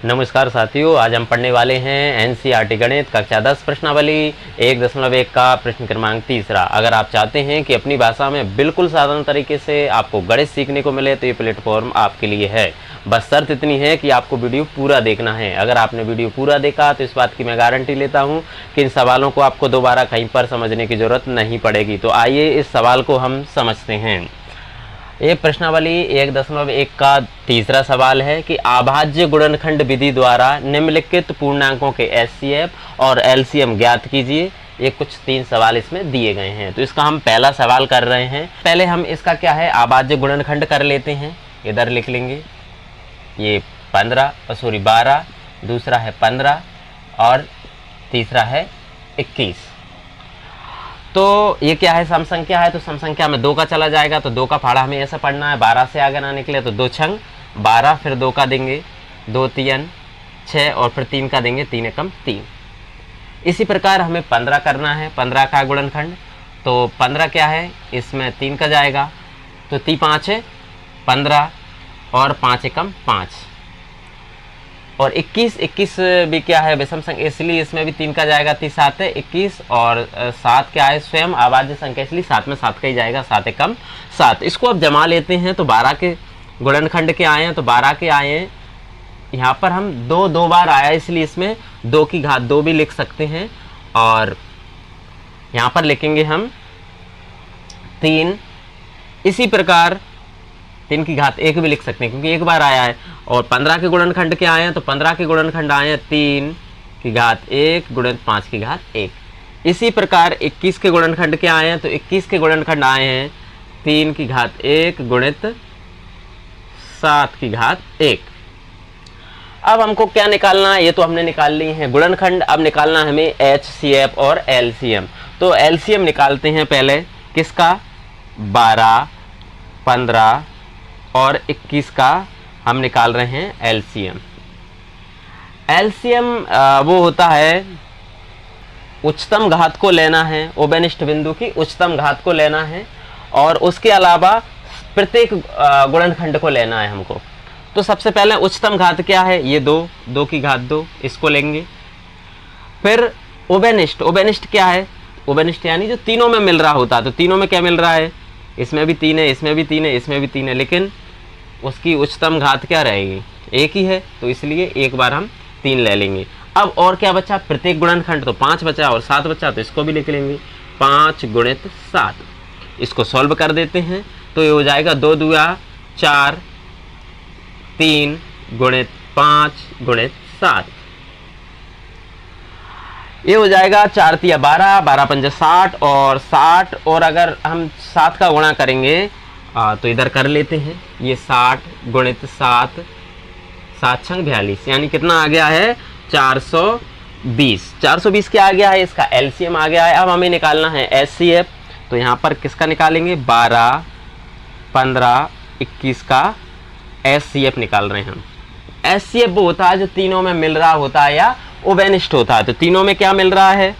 नमस्कार साथियों, आज हम पढ़ने वाले हैं एनसीईआरटी गणित कक्षा 10 प्रश्नावली 1.1 का प्रश्न क्रमांक 3। अगर आप चाहते हैं कि अपनी भाषा में बिल्कुल साधारण तरीके से आपको गणित सीखने को मिले तो ये प्लेटफॉर्म आपके लिए है। बस शर्त इतनी है कि आपको वीडियो पूरा देखना है। अगर आपने वीडियो पूरा देखा तो इस बात की मैं गारंटी लेता हूँ कि इन सवालों को आपको दोबारा कहीं पर समझने की जरूरत नहीं पड़ेगी। तो आइए इस सवाल को हम समझते हैं। ये प्रश्नावली 1.1 का तीसरा सवाल है कि अभाज्य गुणनखंड विधि द्वारा निम्नलिखित पूर्णांकों के एचसीएफ और एलसीएम ज्ञात कीजिए। ये कुछ 3 सवाल इसमें दिए गए हैं, तो इसका हम पहला सवाल कर रहे हैं। पहले हम इसका क्या है अभाज्य गुणनखंड कर लेते हैं। इधर लिख लेंगे ये 12, दूसरा है 15 और तीसरा है 21। तो ये क्या है, सम संख्या है, तो सम संख्या में 2 का चला जाएगा, तो 2 का फाड़ा हमें ऐसा पढ़ना है। 12 से आगे ना निकले तो 2 छंग 12, फिर 2 का देंगे 2 3 6 और फिर 3 का देंगे 3 एकम 3। इसी प्रकार हमें 15 करना है, 15 का गुणनखंड। तो 15 क्या है, इसमें 3 का जाएगा तो 3 5 है 15 और 5 एकम 5 और 21 भी क्या है विषम संख्या, इसलिए इसमें भी 3 का जाएगा। 3 7 है 21 और 7 क्या है स्वयं अभाज्य संख्या, इसलिए 7 में 7 का ही जाएगा, 7 एकम 7। इसको अब जमा लेते हैं तो 12 के गुणनखंड के आए हैं, तो 12 के आए हैं। यहाँ पर हम 2 बार आया, इसलिए इसमें 2 की घात 2 भी लिख सकते हैं और यहाँ पर लिखेंगे हम 3। इसी प्रकार 3 की घात 1 भी लिख सकते हैं क्योंकि एक बार आया है। और 15 के गुणनखंड के आए हैं, तो 15 के गुणनखंड आए हैं 3 की घात 1 गुणित 5 की घात 1। इसी प्रकार 21 के गुणनखंड के आए हैं, तो 21 के गुणनखंड आए हैं 3 की घात 1 गुणित 7 की घात 1। अब हमको क्या निकालना है, ये तो हमने निकाल ली है गुणनखंड। अब निकालना है हमें एचसीएफ और एलसीएम। तो एलसीएम निकालते हैं पहले, किसका, 12, 15 और 21 का हम निकाल रहे हैं एलसीएम। एलसीएम वो होता है उच्चतम घात को लेना है, ओबेनिष्ठ बिंदु की उच्चतम घात को लेना है और उसके अलावा प्रत्येक गुणनखंड को लेना है हमको। तो सबसे पहले उच्चतम घात क्या है, ये 2 की घात 2, इसको लेंगे। फिर ओबेनिष्ठ क्या है, ओबेनिष्ठ यानी जो तीनों में मिल रहा होता है। तो तीनों में क्या मिल रहा है, इसमें भी 3 है, इसमें भी 3 है, इसमें भी 3 है, लेकिन उसकी उच्चतम घात क्या रहेगी, 1 ही है, तो इसलिए एक बार हम 3 ले लेंगे। अब और क्या बचा, प्रत्येक गुणनखंड, तो 5 बचा और 7 बचा, तो इसको भी लिख लेंगे 5 गुणित 7। इसको सॉल्व कर देते हैं तो ये हो जाएगा 2 दूया 4, 3 गुणित 5 गुणित 7। ये हो जाएगा 4 तिया 12, 12 पंजा 60 और 60 और अगर हम 7 का गुणा करेंगे तो इधर कर लेते हैं, ये 60 गुणित 7, 7 छंग 42, यानी कितना आ गया है 420। 420 क्या आ गया है, इसका एलसीएम आ गया है। अब हमें निकालना है एचसीएफ। तो यहाँ पर किसका निकालेंगे, 12, 15, 21 का एचसीएफ निकाल रहे हैं हम। एचसीएफ वो होता है जो तीनों में मिल रहा होता है या ओबेनिष्ठ होता है। तो तीनों में क्या मिल रहा है,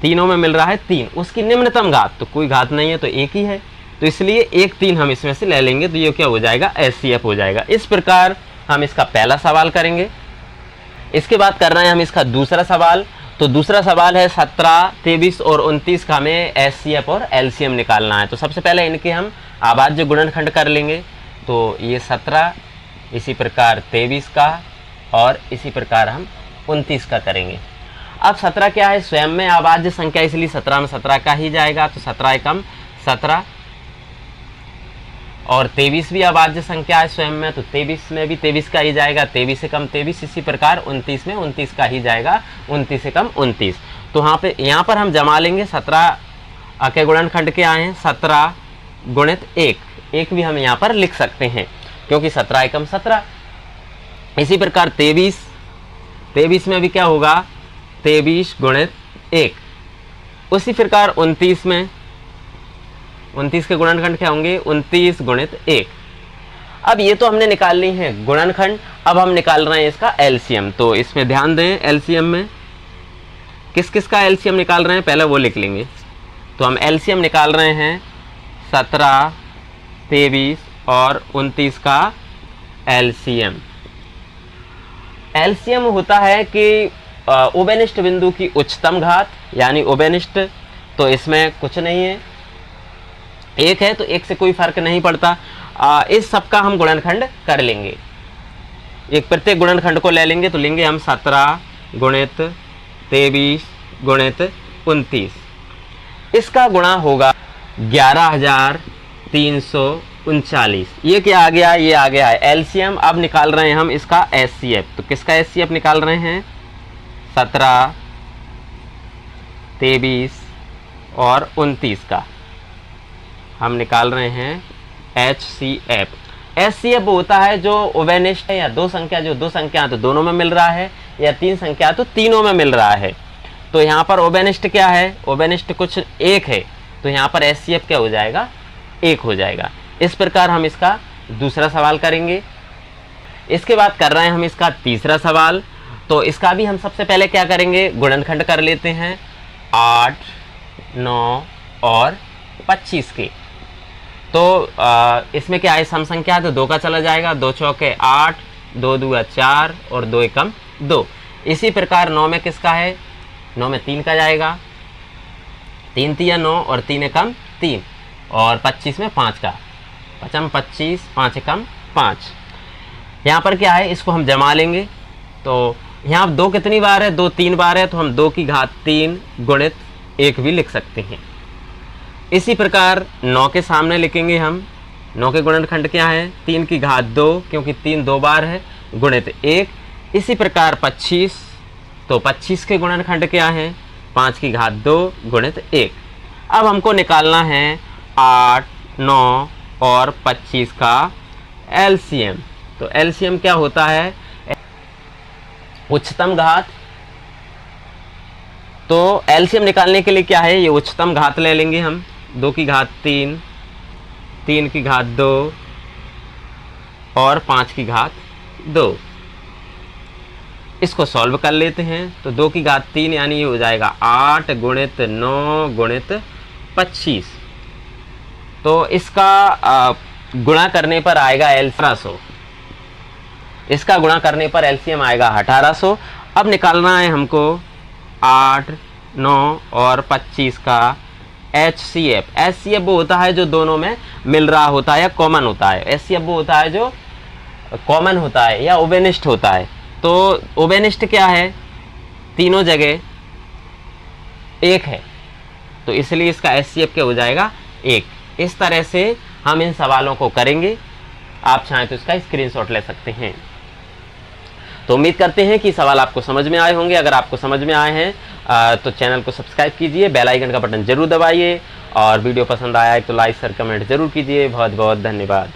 तीनों में मिल रहा है 3, उसकी निम्नतम घात तो कोई घात नहीं है तो 1 ही है, तो इसलिए 1 3 हम इसमें से ले लेंगे, तो ये क्या हो जाएगा, एचसीएफ हो जाएगा। इस प्रकार हम इसका पहला सवाल करेंगे। इसके बाद कर रहे हैं हम इसका दूसरा सवाल। तो दूसरा सवाल है 17, 23 और 29 का हमें एचसीएफ और एलसीएम निकालना है। तो सबसे पहले इनके हम अभाज्य गुणनखंड कर लेंगे। तो ये 17, इसी प्रकार 23 का और इसी प्रकार हम 29 का करेंगे। अब 17 क्या है, स्वयं में अभाज्य संख्या, इसलिए 17 में 17 का ही जाएगा, तो 17 एकम 17 और 23 भी अभाज्य संख्या है स्वयं में, तो 23 में भी 23 का ही जाएगा, 23 एकम 23। इसी प्रकार 29 में 29 का ही जाएगा, 29 एकम 29। तो यहाँ पर हम जमा लेंगे, 17 के गुणनखंड के आए हैं 17 गुणित 1 भी हम यहाँ पर लिख सकते हैं क्योंकि 17 एकम 17। इसी प्रकार 23 में भी क्या होगा, 23 गुणित 1। उसी प्रकार 29 में 29 के गुणनखंड क्या होंगे, 29 गुणित 1। अब ये तो हमने निकाल ली है गुणनखंड, अब हम निकाल रहे हैं इसका एलसीएम। तो इसमें ध्यान दें, एलसीएम में किस किस का एलसीएम निकाल रहे हैं पहले वो लिख लेंगे। तो हम एलसीएम निकाल रहे हैं 17, 23 और 29 का एलसीएम। एलसीएम होता है कि उभयनिष्ठ बिंदु की उच्चतम घात, यानी उभयनिष्ठ, तो इसमें कुछ नहीं है, एक है तो एक से कोई फर्क नहीं पड़ता। इस सब का हम गुणनखंड कर लेंगे, एक प्रत्येक गुणनखंड को ले लेंगे, तो लेंगे हम 17 गुणित 23 गुणित 29, इसका गुणा होगा 11,339। ये क्या आ गया, ये आ गया है एलसीएम। अब निकाल रहे हैं हम इसका एचसीएफ, तो किसका एचसीएफ निकाल रहे हैं, 17, 23 और 29 का हम निकाल रहे हैं एचसीएफ। एचसीएफ होता है जो उभयनिष्ठ है, या दो संख्या, जो दो संख्या तो दोनों में मिल रहा है, या तीन संख्या तो तीनों में मिल रहा है। तो यहाँ पर उभयनिष्ठ क्या है, उभयनिष्ठ कुछ एक है, तो यहाँ पर एचसीएफ क्या हो जाएगा, एक हो जाएगा। इस प्रकार हम इसका दूसरा सवाल करेंगे। इसके बाद कर रहे हैं हम इसका तीसरा सवाल। तो इसका भी हम सबसे पहले क्या करेंगे, गुणनखंड कर लेते हैं 8, 9 और 25 के। तो इसमें क्या है, सम संख्या है तो 2 का चला जाएगा, 2 चौके 8, 2 दूगा 4 और 2 एकम 2। इसी प्रकार 9 में किसका है, 9 में 3 का जाएगा, 3 तिया 9 और 3 एकम 3, और 25 में 5 का, 5 25, 5 एकम 5। यहाँ पर क्या है, इसको हम जमा लेंगे। तो यहाँ 2 कितनी बार है, 2 3 बार है, तो हम 2 की घात 3 गुणित 1 भी लिख सकते हैं। इसी प्रकार 9 के सामने लिखेंगे हम, 9 के गुणनखंड क्या है, 3 की घात 2, क्योंकि 3 2 बार है, गुणित 1। इसी प्रकार 25, तो 25 के गुणनखंड क्या है, 5 की घात 2 गुणित 1। अब हमको निकालना है 8, 9 और 25 का एलसीएम। तो एलसीएम क्या होता है, उच्चतम घात। तो एलसीएम निकालने के लिए क्या है, ये उच्चतम घात ले लेंगे हम, 2 की घात 3, 3 की घात 2 और 5 की घात 2। इसको सॉल्व कर लेते हैं। तो 2 की घात 3 यानी ये हो जाएगा 8 गुणित 9 गुणित 25। तो इसका गुणा करने पर आएगा 1800, इसका गुणा करने पर एलसीएम आएगा 1800। अब निकालना है हमको 8, 9 और 25 का एचसीएफ। एचसीएफ वो होता है जो दोनों में मिल रहा होता है या कॉमन होता है। एचसीएफ वो होता है जो कॉमन होता है या उभयनिष्ठ होता है। तो उभयनिष्ठ क्या है, तीनों जगह एक है, तो इसलिए इसका एचसीएफ क्या हो जाएगा, 1। इस तरह से हम इन सवालों को करेंगे। आप चाहें तो इसका स्क्रीनशॉट ले सकते हैं। तो उम्मीद करते हैं कि सवाल आपको समझ में आए होंगे। अगर आपको समझ में आए हैं तो चैनल को सब्सक्राइब कीजिए, बेल आइकन का बटन जरूर दबाइए, और वीडियो पसंद आया है तो लाइक शेयर कमेंट जरूर कीजिए। बहुत बहुत धन्यवाद।